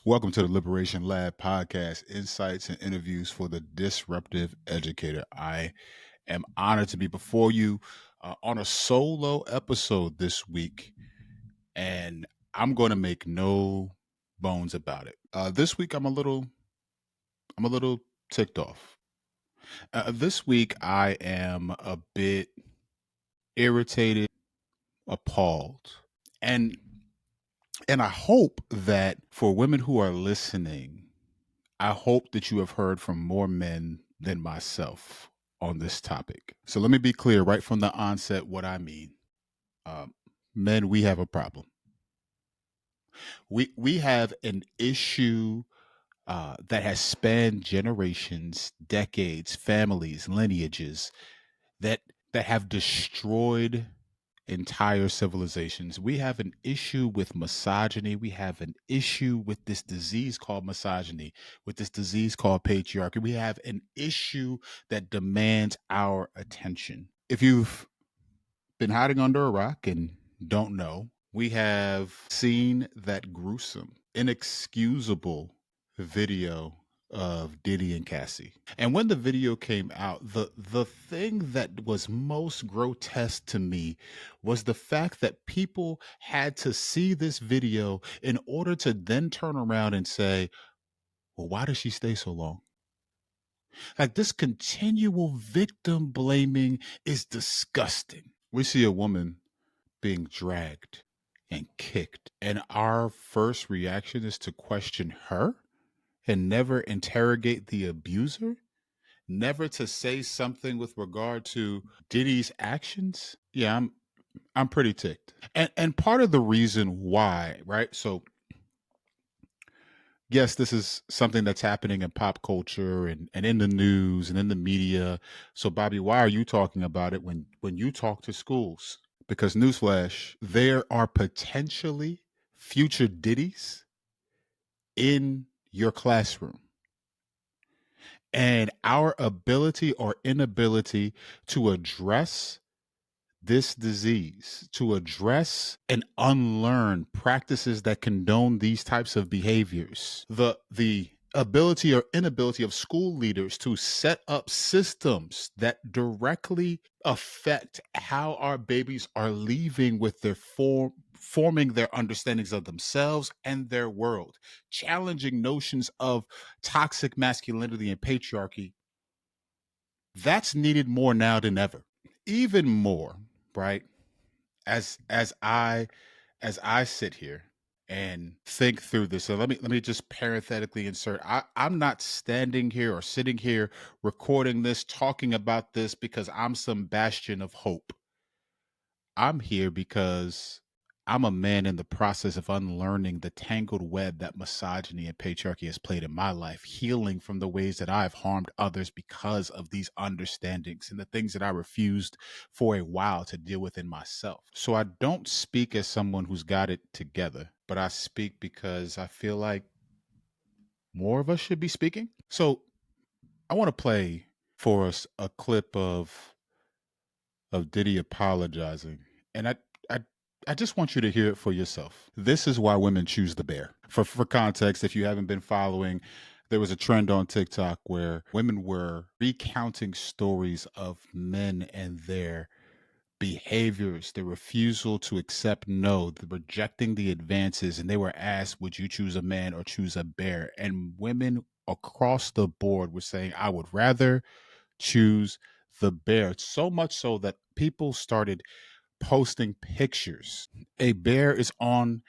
Welcome to the Liberation Lab podcast, insights and interviews for the disruptive educator. I am honored to be before you on a solo episode this week, and I'm going to make no bones about it. This week, I'm a little ticked off. This week, I am a bit irritated, appalled, and I hope that for women who are listening, I hope that you have heard from more men than myself on this topic. So let me be clear right from the onset what I mean. Um, Men, we have a problem. We have an issue that has spanned generations, decades, families, lineages that have destroyed entire civilizations. We have an issue with misogyny. We have an issue with this disease called misogyny, with this disease called patriarchy. We have an issue that demands our attention. If you've been hiding under a rock and don't know, we have seen that gruesome, inexcusable video of Diddy and Cassie. And when the video came out, the thing that was most grotesque to me was the fact that people had to see this video in order to then turn around and say, well, why does she stay so long? Like, this continual victim blaming is disgusting. We see a woman being dragged and kicked, and our first reaction is to question her and never interrogate the abuser, never to say something with regard to Diddy's actions. Yeah, I'm pretty ticked. And part of the reason why, right? So yes, this is something that's happening in pop culture and in the news and in the media. So Bobby, why are you talking about it when you talk to schools? Because newsflash, there are potentially future Diddies in your classroom. And our ability or inability to address this disease, to address and unlearn practices that condone these types of behaviors, the ability or inability of school leaders to set up systems that directly affect how our babies are leaving with their forming their understandings of themselves and their world, challenging notions of toxic masculinity and patriarchy. That's needed more now than ever. Even more, right? As I sit here and think through this. So let me just parenthetically insert. I'm not standing here or sitting here recording this, talking about this because I'm some bastion of hope. I'm here because I'm a man in the process of unlearning the tangled web that misogyny and patriarchy has played in my life, healing from the ways that I've harmed others because of these understandings and the things that I refused for a while to deal with in myself. So I don't speak as someone who's got it together, but I speak because I feel like more of us should be speaking. So I want to play for us a clip of Diddy apologizing. And I I just want you to hear it for yourself. This is why women choose the bear. For context, if you haven't been following, there was a trend on TikTok where women were recounting stories of men and their behaviors, the refusal to accept no, the rejecting the advances, and they were asked, would you choose a man or choose a bear? And women across the board were saying, I would rather choose the bear. So much so that people started posting pictures. A bear is on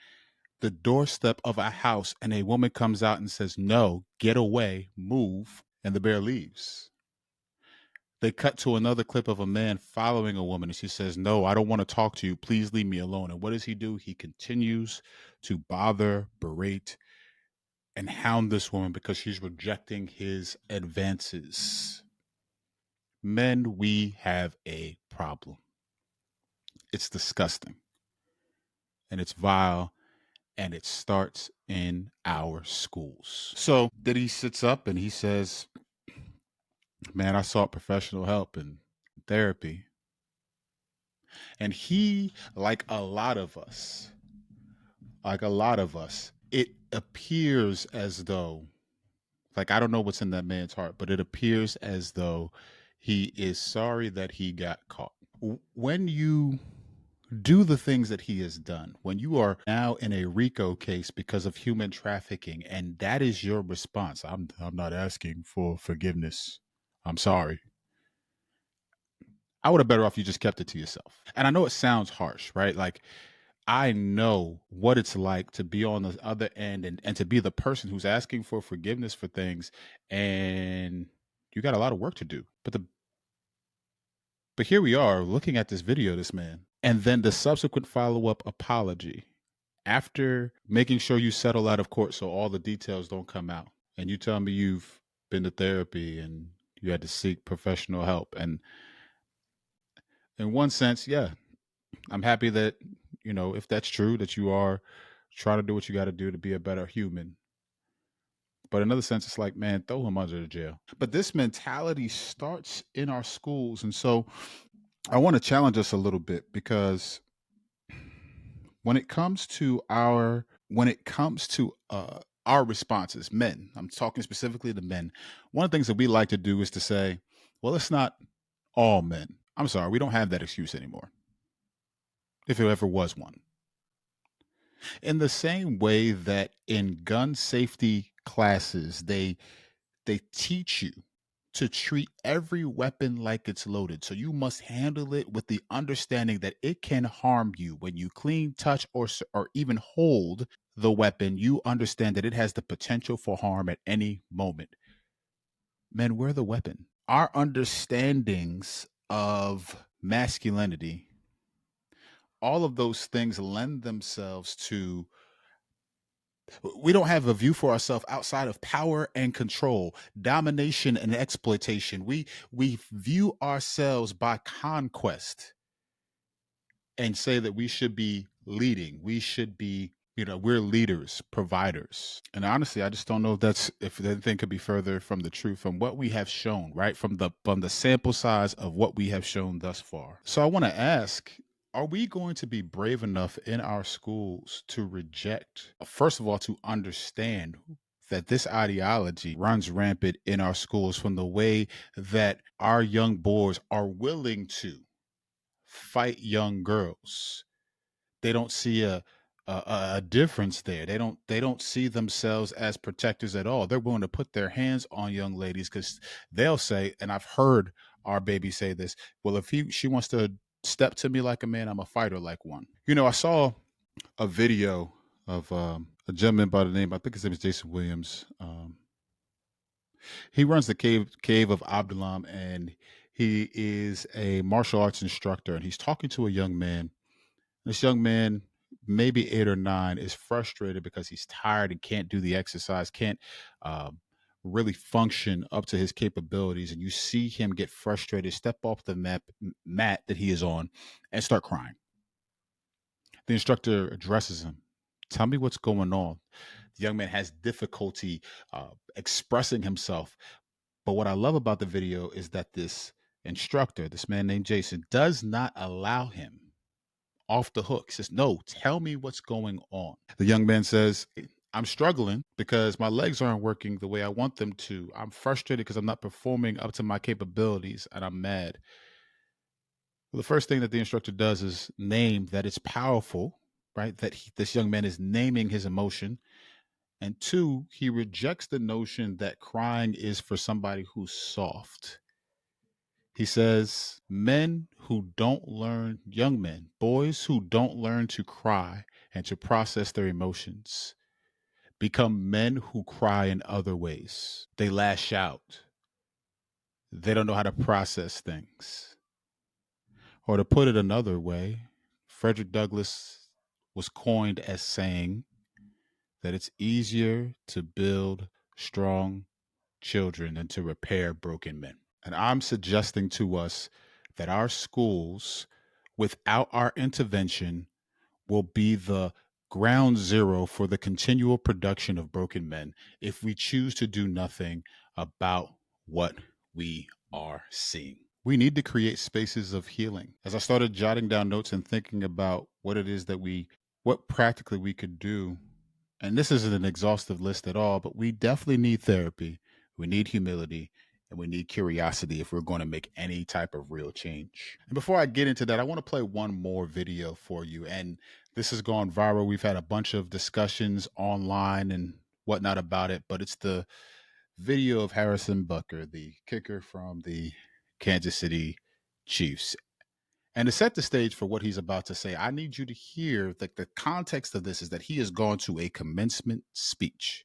the doorstep of a house, and a woman comes out and says, no, get away, move, and the bear leaves. They cut to another clip of a man following a woman, and she says, no, I don't want to talk to you. Please leave me alone. And what does he do? He continues to bother, berate, and hound this woman because she's rejecting his advances. Men, we have a problem. It's disgusting and it's vile, and it starts in our schools. So Diddy sits up and he says, man, I sought professional help and therapy. And he, like a lot of us, it appears as though, like, I don't know what's in that man's heart, but it appears as though he is sorry that he got caught. When you do the things that he has done, when you are now in a RICO case because of human trafficking, and that is your response, I'm not asking for forgiveness. I'm sorry. I would have better off you just kept it to yourself. And I know it sounds harsh, right? Like, I know what it's like to be on the other end, and to be the person who's asking for forgiveness for things, and you got a lot of work to do. But here we are looking at this video, this man, and then the subsequent follow-up apology after making sure you settle out of court so all the details don't come out. And you tell me you've been to therapy and you had to seek professional help. And in one sense, yeah, I'm happy that, if that's true, that you are trying to do what you got to do to be a better human. But in another sense, it's like, man, throw him under the jail. But this mentality starts in our schools. And so I want to challenge us a little bit, because when it comes to our responses, men, I'm talking specifically to men, one of the things that we like to do is to say, well, it's not all men. I'm sorry, we don't have that excuse anymore, if there ever was one. In the same way that in gun safety classes, they teach you to treat every weapon like it's loaded. So you must handle it with the understanding that it can harm you. When you clean, touch, or even hold the weapon, you understand that it has the potential for harm at any moment. Men, we're the weapon. Our understandings of masculinity, all of those things lend themselves to, we don't have a view for ourselves outside of power and control, domination and exploitation. We view ourselves by conquest and say that we should be leading. We should be, we're leaders, providers. And honestly, I just don't know if anything could be further from the truth, from what we have shown, right? From the sample size of what we have shown thus far. So I want to ask, are we going to be brave enough in our schools to reject, first of all, to understand that this ideology runs rampant in our schools, from the way that our young boys are willing to fight young girls? They don't see a difference there. They don't see themselves as protectors at all. They're willing to put their hands on young ladies, because they'll say, and I've heard our baby say this, well, if she wants to step to me like a man, I'm a fighter like one. I saw a video of a gentleman by the name, I think his name is Jason Williams. He runs the cave of Abdullam, and he is a martial arts instructor, and he's talking to a young man. This young man, maybe 8 or 9, is frustrated because he's tired and can't do the exercise, can't um, really function up to his capabilities. And you see him get frustrated, step off the mat that he is on, and start crying. The instructor addresses him. Tell me what's going on. The young man has difficulty expressing himself. But what I love about the video is that this instructor, this man named Jason, does not allow him off the hook. He says, no, tell me what's going on. The young man says, I'm struggling because my legs aren't working the way I want them to. I'm frustrated because I'm not performing up to my capabilities, and I'm mad. Well, the first thing that the instructor does is name that it's powerful, right? That this young man is naming his emotion. And two, he rejects the notion that crying is for somebody who's soft. He says, young men, boys who don't learn to cry and to process their emotions, become men who cry in other ways. They lash out. They don't know how to process things. Or to put it another way, Frederick Douglass was coined as saying that it's easier to build strong children than to repair broken men. And I'm suggesting to us that our schools, without our intervention, will be the ground zero for the continual production of broken men if we choose to do nothing about what we are seeing. We need to create spaces of healing. As I started jotting down notes and thinking about what it is that what practically we could do, And this isn't an exhaustive list at all, but we definitely need therapy. We need humility and we need curiosity if we're going to make any type of real change. And before I get into that, I want to play one more video for you. And this has gone viral. We've had a bunch of discussions online and whatnot about it, but it's the video of Harrison Bucker, the kicker from the Kansas City Chiefs. And to set the stage for what he's about to say, I need you to hear that the context of this is that he has gone to a commencement speech.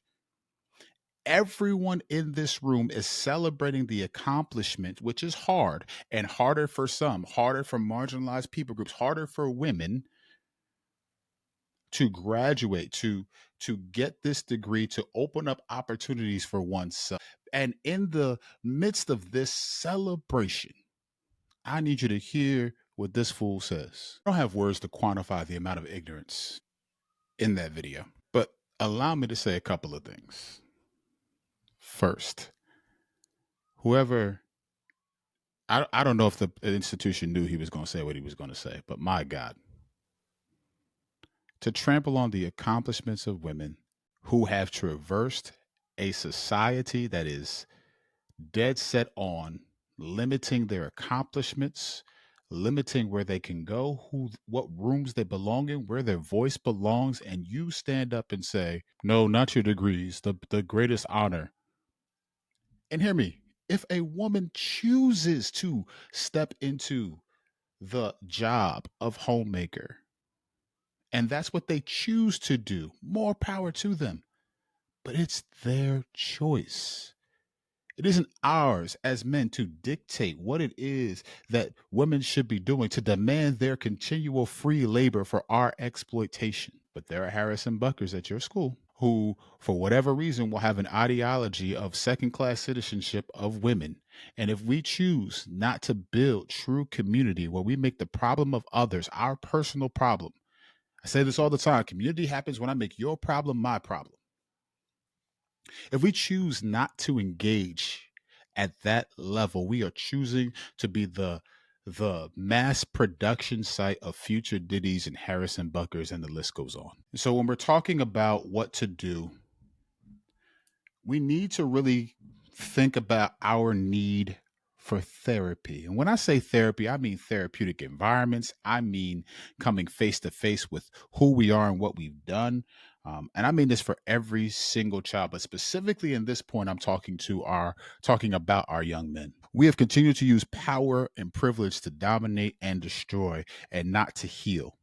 Everyone in this room is celebrating the accomplishment, which is hard and harder for some, harder for marginalized people groups, harder for women to graduate, to get this degree, to open up opportunities for oneself. And in the midst of this celebration, I need you to hear what this fool says. I don't have words to quantify the amount of ignorance in that video, but allow me to say a couple of things. First, whoever, I don't know if the institution knew he was going to say what he was going to say, but my God, to trample on the accomplishments of women who have traversed a society that is dead set on limiting their accomplishments, limiting where they can go, who what rooms they belong in, where their voice belongs, and you stand up and say, "No, not your degrees, the greatest honor." And hear me, if a woman chooses to step into the job of homemaker, and that's what they choose to do, more power to them. But it's their choice. It isn't ours as men to dictate what it is that women should be doing to demand their continual free labor for our exploitation. But there are Harrison Buckers at your school who, for whatever reason, will have an ideology of second class citizenship of women. And if we choose not to build true community where we make the problem of others our personal problem, I say this all the time, community happens when I make your problem my problem. If we choose not to engage at that level, we are choosing to be the mass production site of future Diddy's and Harrison Buckers, and the list goes on. So when we're talking about what to do, we need to really think about our need for therapy. And when I say therapy, I mean therapeutic environments. I mean coming face to face with who we are and what we've done. And I mean this for every single child, but specifically in this point, I'm talking about our young men. We have continued to use power and privilege to dominate and destroy, and not to heal.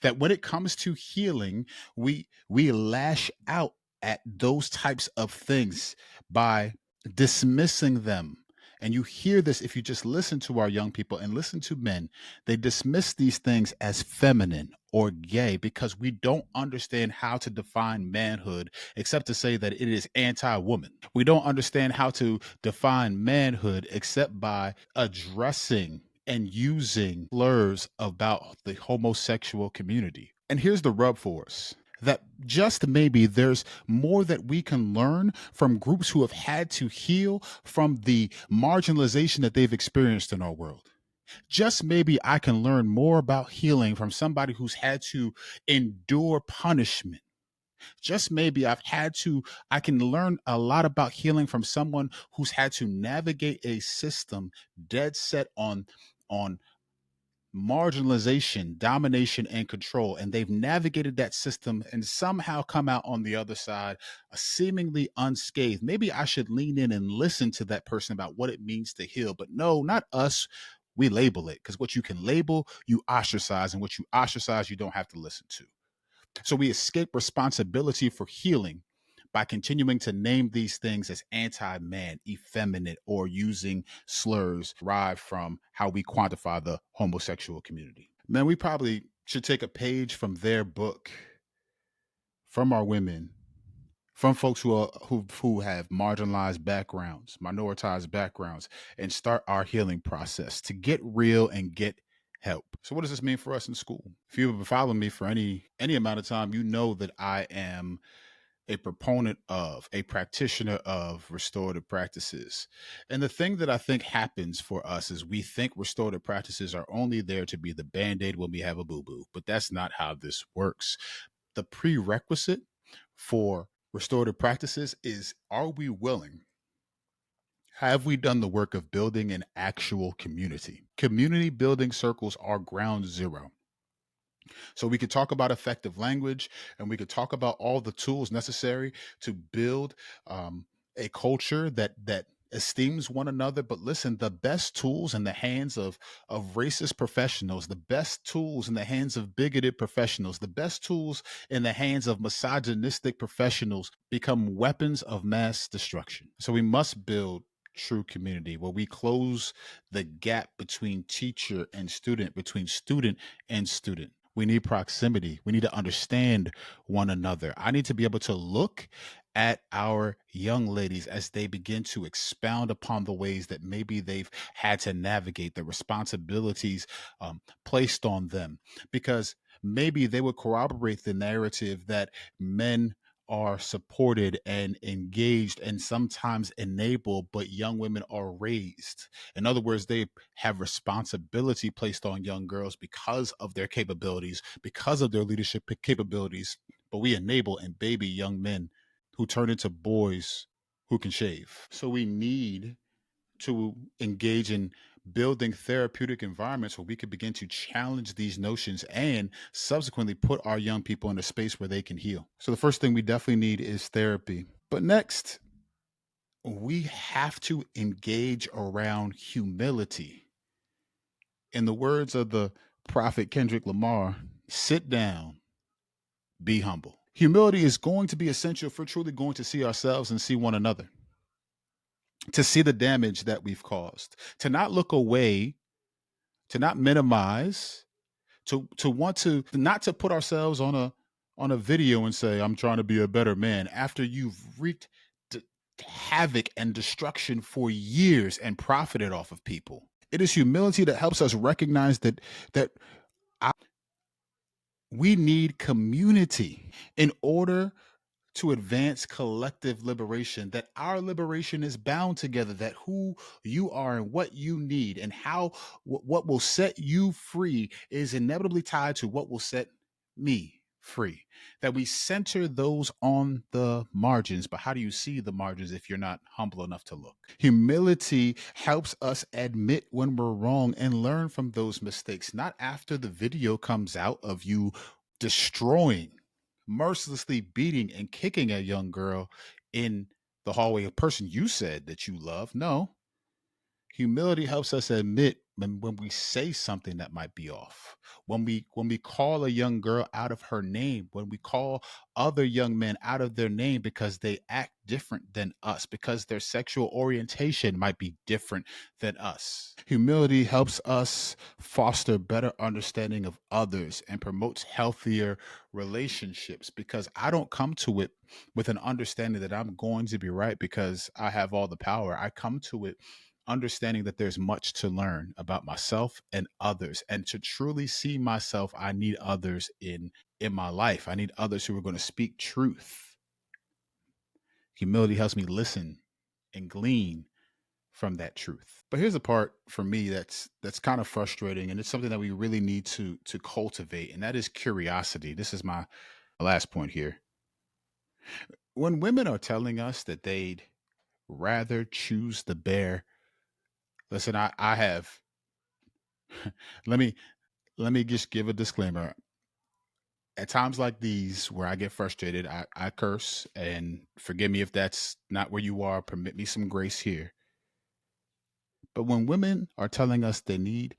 That when it comes to healing, we lash out at those types of things by dismissing them. And you hear this if you just listen to our young people and listen to men. They dismiss these things as feminine or gay because we don't understand how to define manhood except to say that it is anti woman. We don't understand how to define manhood except by addressing and using slurs about the homosexual community. And here's the rub for us, that just maybe there's more that we can learn from groups who have had to heal from the marginalization that they've experienced in our world. Just maybe I can learn more about healing from somebody who's had to endure punishment. Just maybe I can learn a lot about healing from someone who's had to navigate a system dead set on marginalization, domination, and control. And they've navigated that system and somehow come out on the other side seemingly unscathed. Maybe I should lean in and listen to that person about what it means to heal. But no, not us. We label it, because what you can label, you ostracize, and what you ostracize, you don't have to listen to. So we escape responsibility for healing by continuing to name these things as anti-man, effeminate, or using slurs derived from how we quantify the homosexual community. Man, we probably should take a page from their book, from our women, from folks who have marginalized backgrounds, minoritized backgrounds, and start our healing process to get real and get help. So what does this mean for us in school? If you've been following me for any amount of time, you know that I am a proponent of, a practitioner of restorative practices. And the thing that I think happens for us is we think restorative practices are only there to be the band-aid when we have a boo-boo, but that's not how this works. The prerequisite for restorative practices is, are we willing? Have we done the work of building an actual community? Community building circles are ground zero. So we could talk about effective language, and we could talk about all the tools necessary to build a culture that esteems one another. But listen, the best tools in the hands of racist professionals, the best tools in the hands of bigoted professionals, the best tools in the hands of misogynistic professionals become weapons of mass destruction. So we must build true community where we close the gap between teacher and student, between student and student. We need proximity. We need to understand one another. I need to be able to look at our young ladies as they begin to expound upon the ways that maybe they've had to navigate the responsibilities placed on them, because maybe they would corroborate the narrative that men are supported and engaged and sometimes enabled, but young women are raised. In other words, they have responsibility placed on young girls because of their capabilities, because of their leadership capabilities, but we enable and baby young men who turn into boys who can shave. So we need to engage in building therapeutic environments where we could begin to challenge these notions and subsequently put our young people in a space where they can heal. So the first thing we definitely need is therapy. But next, we have to engage around humility. In the words of the prophet Kendrick Lamar, sit down, be humble. Humility is going to be essential if we're truly going to see ourselves and see one another, to see the damage that we've caused, to not look away, to not minimize, to want to not to put ourselves on a video and say, I'm trying to be a better man after you've wreaked d- havoc and destruction for years and profited off of people. It is humility that helps us recognize that I, we need community in order to advance collective liberation, that our liberation is bound together, that who you are and what you need and how what will set you free is inevitably tied to what will set me free. That we center those on the margins. But how do you see the margins if you're not humble enough to look? Humility helps us admit when we're wrong and learn from those mistakes, not after the video comes out of you destroying, mercilessly beating and kicking a young girl in the hallway, a person you said that you love. No, humility helps us admit when we say something that might be off, when we call a young girl out of her name, when we call other young men out of their name because they act different than us, because their sexual orientation might be different than us. Humility helps us foster better understanding of others and promotes healthier relationships, because I don't come to it with an understanding that I'm going to be right because I have all the power. I come to it understanding that there's much to learn about myself and others, and to truly see myself, I need others in my life. I need others who are going to speak truth. Humility helps me listen and glean from that truth. But here's the part for me that's kind of frustrating, and it's something that we really need to cultivate, and that is curiosity. This is my last point here. When women are telling us that they'd rather choose the bear, listen, I have let me let me just give a disclaimer. At times like these where I get frustrated, I curse, and forgive me if that's not where you are. Permit me some grace here. But when women are telling us they need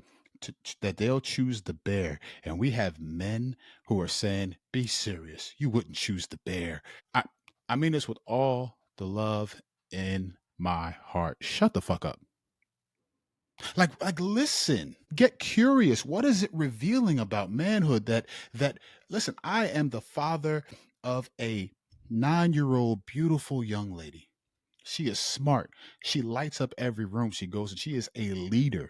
that they'll choose the bear, and we have men who are saying, "Be serious, you wouldn't choose the bear." I I mean this with all the love in my heart. Shut the fuck up. Like listen, get curious. What is it revealing about manhood that listen, I am the father of a 9-year-old beautiful young lady. She is smart. She lights up every room she goes in. She is a leader.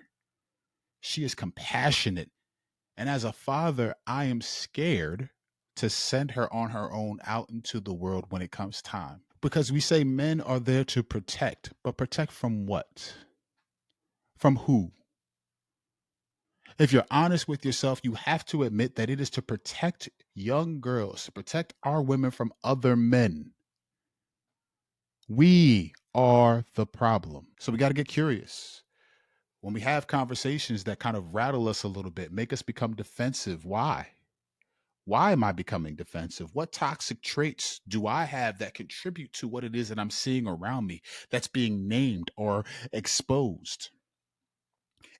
She is compassionate. And as a father, I am scared to send her on her own out into the world when it comes time. Because we say men are there to protect, but protect from what? From who? If you're honest with yourself, you have to admit that it is to protect young girls, to protect our women from other men. We are the problem. So we got to get curious. When we have conversations that kind of rattle us a little bit, make us become defensive, why? Why am I becoming defensive? What toxic traits do I have that contribute to what it is that I'm seeing around me that's being named or exposed?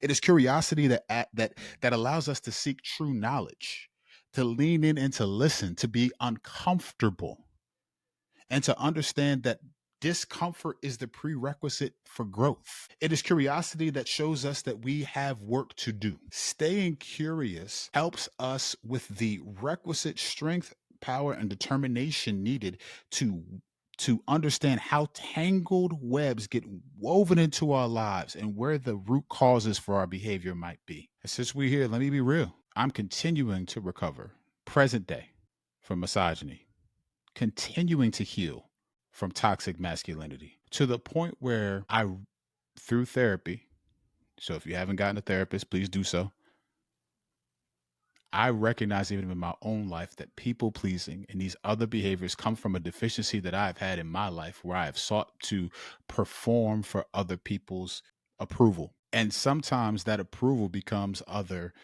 It is curiosity that allows us to seek true knowledge, to lean in and to listen, to be uncomfortable, and to understand that discomfort is the prerequisite for growth. It is curiosity that shows us that we have work to do. Staying curious helps us with the requisite strength, power, and determination needed to understand how tangled webs get woven into our lives and where the root causes for our behavior might be. And since we're here, let me be real. I'm continuing to recover present day from misogyny, continuing to heal from toxic masculinity to the point where through therapy, so if you haven't gotten a therapist, please do so. I recognize even in my own life that people pleasing and these other behaviors come from a deficiency that I've had in my life where I have sought to perform for other people's approval. And sometimes that approval becomes other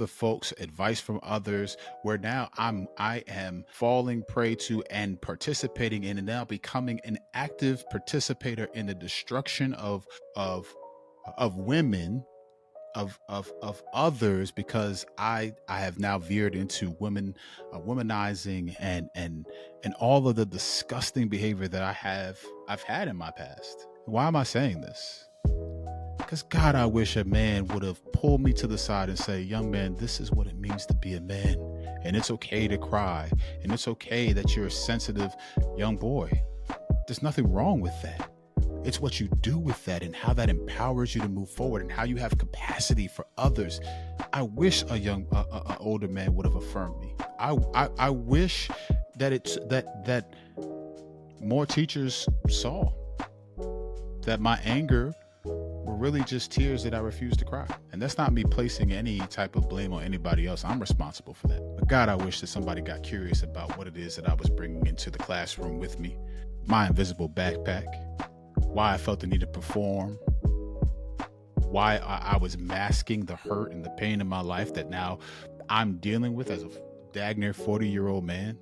folks, advice from others, where now I am falling prey to and participating in and now becoming an active participator in the destruction of women, of others, because I have now veered into womanizing and all of the disgusting behavior that I've had in my past. Why am I saying this? Because God, I wish a man would have pulled me to the side and say, young man, this is what it means to be a man. And it's okay to cry. And it's okay that you're a sensitive young boy. There's nothing wrong with that. It's what you do with that and how that empowers you to move forward and how you have capacity for others. I wish a older man would have affirmed me. I wish that more teachers saw that my anger were really just tears that I refused to cry. And that's not me placing any type of blame on anybody else. I'm responsible for that. But God, I wish that somebody got curious about what it is that I was bringing into the classroom with me. My invisible backpack. Why I felt the need to perform. Why I was masking the hurt and the pain in my life that now I'm dealing with as a daggone 40-year-old man.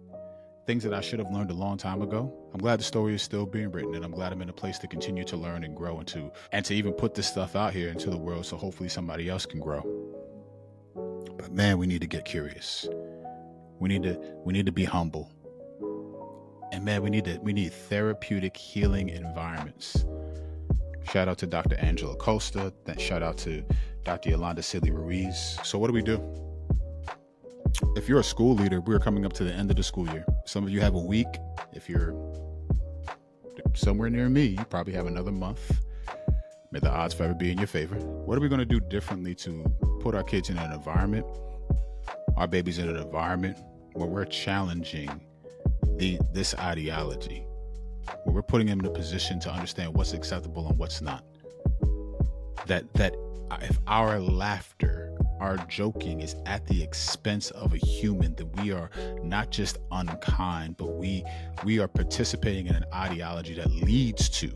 Things that I should have learned a long time ago. I'm glad the story is still being written, and I'm glad I'm in a place to continue to learn and grow and to even put this stuff out here into the world so hopefully somebody else can grow. But man, we need to get curious. We need to be humble. And man, we need therapeutic healing environments. Shout out to Dr. Angela Costa. Shout out to Dr. Yolanda Silly Ruiz. So what do? If you're a school leader, we're coming up to the end of the school year. Some of you have a week. If you're somewhere near me, you probably have another month. May the odds forever be in your favor. What are we going to do differently to put our kids in an environment, our babies in an environment where we're challenging this ideology, where we're putting them in a position to understand what's acceptable and what's not? That if our laughter, our joking is at the expense of a human, then we are not just unkind, but we are participating in an ideology that leads to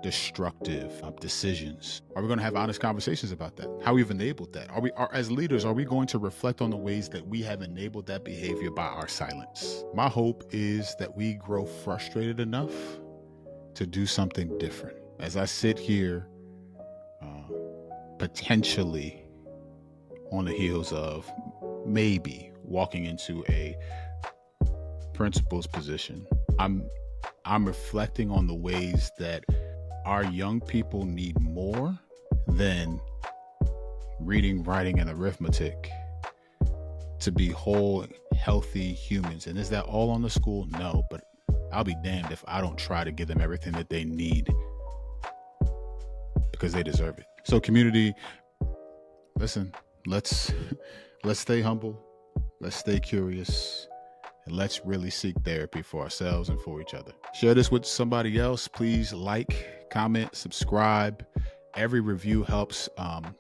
destructive decisions. Are we going to have honest conversations about that? How we've enabled that? As leaders, are we going to reflect on the ways that we have enabled that behavior by our silence? My hope is that we grow frustrated enough to do something different. As I sit here, potentially on the heels of maybe walking into a principal's position, I'm reflecting on the ways that our young people need more than reading, writing, and arithmetic to be whole, healthy humans. And is that all on the school? No, but I'll be damned if I don't try to give them everything that they need, because they deserve it. So community, listen, let's stay humble, let's stay curious, and let's really seek therapy for ourselves and for each other. Share this with somebody else. Please like, comment, subscribe. Every review helps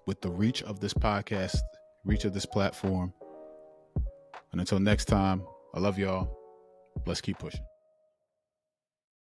with the reach of this podcast, reach of this platform. And until next time, I love y'all. Let's keep pushing.